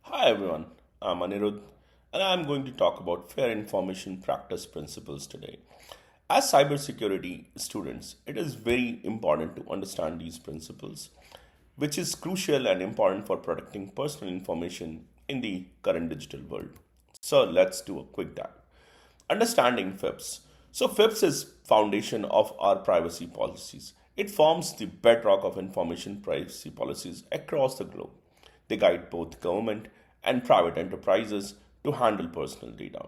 Hi everyone, I'm Anirudh and I'm going to talk about fair information practice principles today. As cybersecurity students, it is very important to understand these principles, which is crucial and important for protecting personal information in the current digital world. So let's do a quick dive. Understanding FIPS. So FIPS is foundation of our privacy policies. It forms the bedrock of information privacy policies across the globe. They guide both government and private enterprises to handle personal data.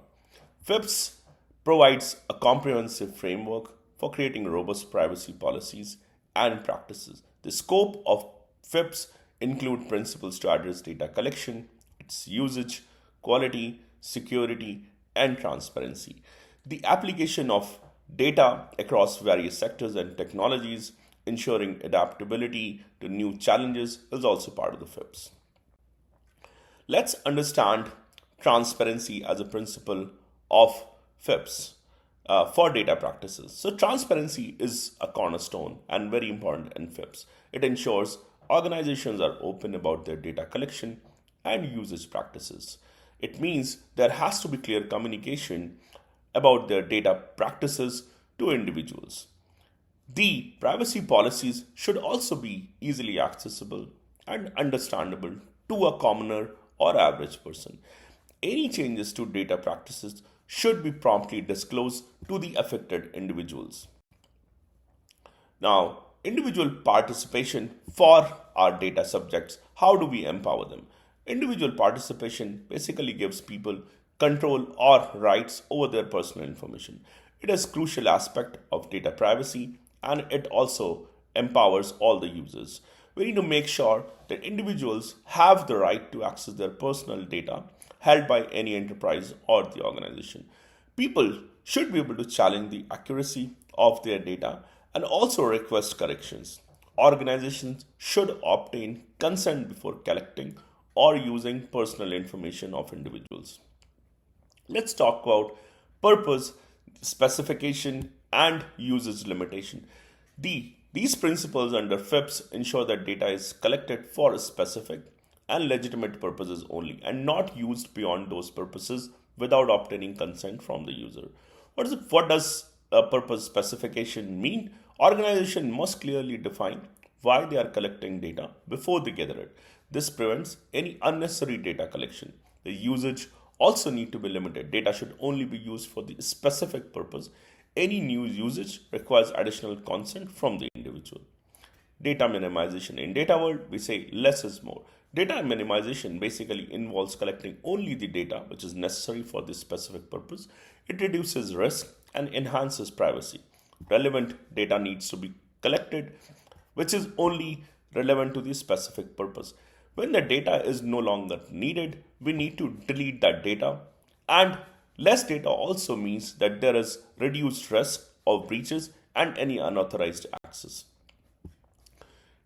FIPS provides a comprehensive framework for creating robust privacy policies and practices. The scope of FIPS include principles to address data collection, its usage, quality, security, and transparency. The application of data across various sectors and technologies, ensuring adaptability to new challenges, is also part of the FIPS. Let's understand transparency as a principle of FIPS for data practices. So, transparency is a cornerstone and very important in FIPS. It ensures organizations are open about their data collection and usage practices. It means there has to be clear communication about their data practices to individuals. The privacy policies should also be easily accessible and understandable to a commoner or average person. Any changes to data practices should be promptly disclosed to the affected individuals. Now, individual participation for our data subjects, how do we empower them? Individual participation basically gives people control or rights over their personal information. It is a crucial aspect of data privacy and it also empowers all the users. We need to make sure that individuals have the right to access their personal data held by any enterprise or the organization. People should be able to challenge the accuracy of their data and also request corrections. Organizations should obtain consent before collecting or using personal information of individuals. Let's talk about purpose, specification, and usage limitation. These principles under FIPS ensure that data is collected for a specific and legitimate purposes only and not used beyond those purposes without obtaining consent from the user. What does a purpose specification mean? Organization must clearly define why they are collecting data before they gather it. This prevents any unnecessary data collection. The usage also need to be limited. Data should only be used for the specific purpose. Any new usage requires additional consent from the individual. Data minimization. In data world, we say less is more. Data minimization basically involves collecting only the data which is necessary for this specific purpose. It reduces risk and enhances privacy. Relevant data needs to be collected, which is only relevant to the specific purpose. When the data is no longer needed, we need to delete that data. And less data also means that there is reduced risk of breaches and any unauthorized access.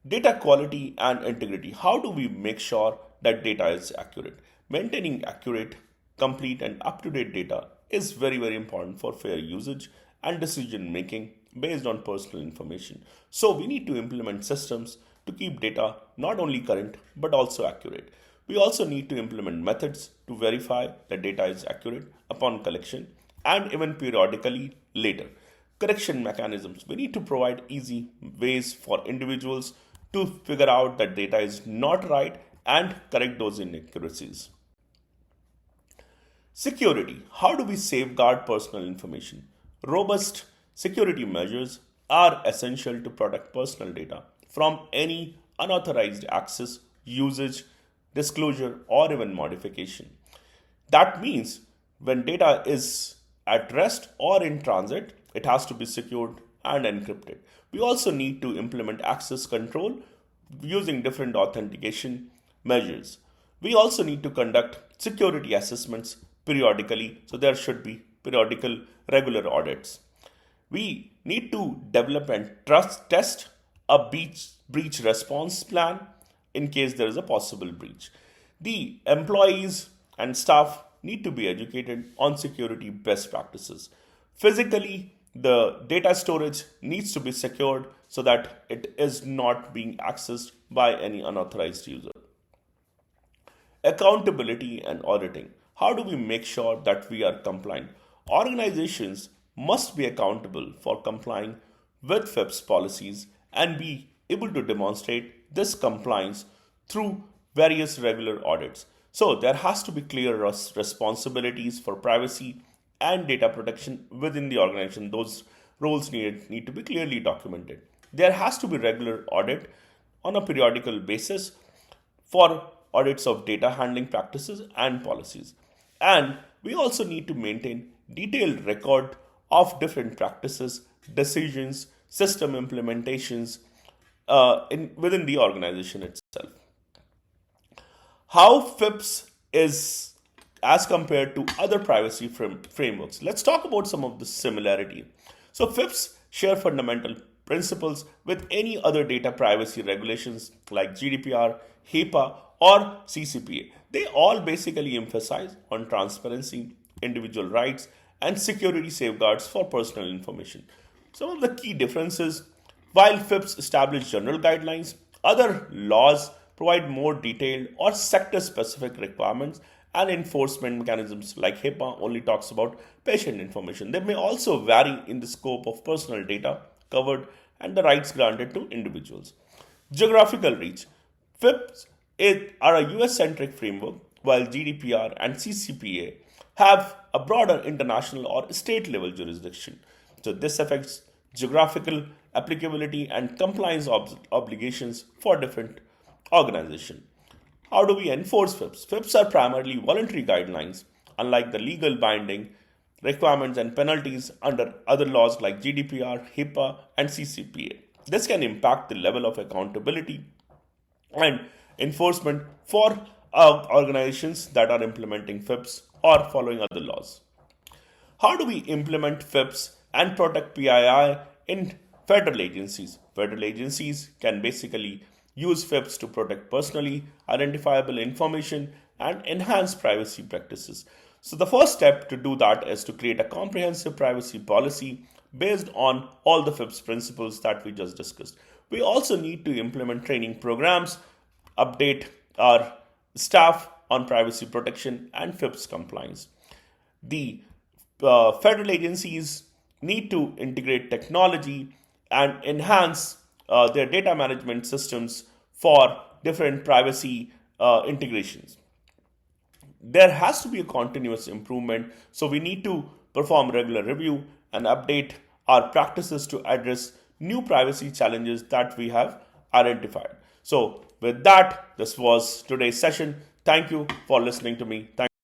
Data quality and integrity. How do we make sure that data is accurate? Maintaining accurate, complete, and up to date data is very, very important for fair usage and decision making based on personal information. So, we need to implement systems to keep data not only current but also accurate. We also need to implement methods to verify that data is accurate upon collection and even periodically later. Correction mechanisms. We need to provide easy ways for individuals to figure out that data is not right and correct those inaccuracies. Security. How do we safeguard personal information? Robust security measures are essential to protect personal data from any unauthorized access, usage, disclosure, or even modification. That means when data is at rest or in transit, it has to be secured and encrypted. We also need to implement access control using different authentication measures. We also need to conduct security assessments periodically, so there should be periodical regular audits. We need to develop and test a breach response plan in case there is a possible breach. The employees and staff need to be educated on security best practices. Physically, the data storage needs to be secured so that it is not being accessed by any unauthorized user. Accountability and auditing. How do we make sure that we are compliant? Organizations must be accountable for complying with FIPS policies and be able to demonstrate this compliance through various regular audits. So, there has to be clear responsibilities for privacy and data protection within the organization. Those roles need to be clearly documented. There has to be regular audit on a periodical basis for audits of data handling practices and policies. And we also need to maintain detailed record of different practices, decisions, system implementations within the organization itself. How FIPS is as compared to other privacy frameworks. Let's talk about some of the similarity. So FIPS share fundamental principles with any other data privacy regulations like GDPR, HIPAA, or CCPA. They all basically emphasize on transparency, individual rights, and security safeguards for personal information. Some of the key differences: while FIPS establish general guidelines, other laws provide more detailed or sector specific requirements, and enforcement mechanisms like HIPAA only talks about patient information. They may also vary in the scope of personal data covered and the rights granted to individuals. Geographical reach. FIPS are a US centric framework, while GDPR and CCPA have a broader international or state level jurisdiction. So, this affects geographical applicability and compliance obligations for different organizations. How do we enforce FIPS? FIPS are primarily voluntary guidelines, unlike the legal binding requirements and penalties under other laws like GDPR, HIPAA, and CCPA. This can impact the level of accountability and enforcement for organizations that are implementing FIPS or following other laws. How do we implement FIPS and protect PII in federal agencies? Federal agencies can basically use FIPS to protect personally identifiable information and enhance privacy practices. So, the first step to do that is to create a comprehensive privacy policy based on all the FIPS principles that we just discussed. We also need to implement training programs, update our staff on privacy protection and FIPS compliance. The federal agencies need to integrate technology and enhance their data management systems for different privacy integrations. There has to be a continuous improvement, so we need to perform regular review and update our practices to address new privacy challenges that we have identified. So, with that, this was today's session. Thank you for listening to me.